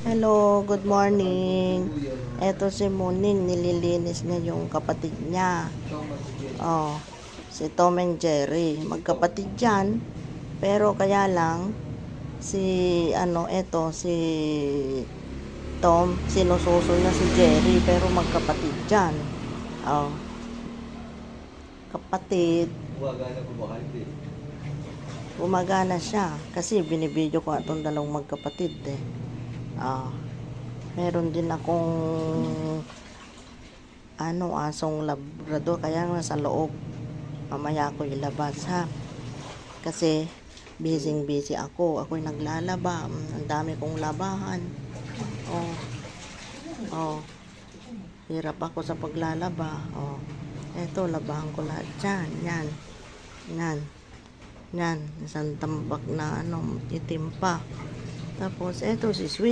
Hello, good morning. Eto si Muning, nililinis niya yung kapatid niya. Oh, si Tom and Jerry. Magkapatid yan. Pero kaya lang, si Tom, sinususo niya si Jerry. Pero magkapatid yan. Oh, kapatid. Gumagana siya. Kasi binibidyo ko itong dalawang magkapatid eh. Meron din akong asong labrador, kaya nasa loob. Mamaya ako ilabas ha. Kasi busy ako. Ako'y naglalaba. Ang dami kong labahan. Oh. Hirap ako sa paglalaba. Eto, labahan ko lahat yan. Yan. Isang tambak na itim pa. Tapos eto si Sweet.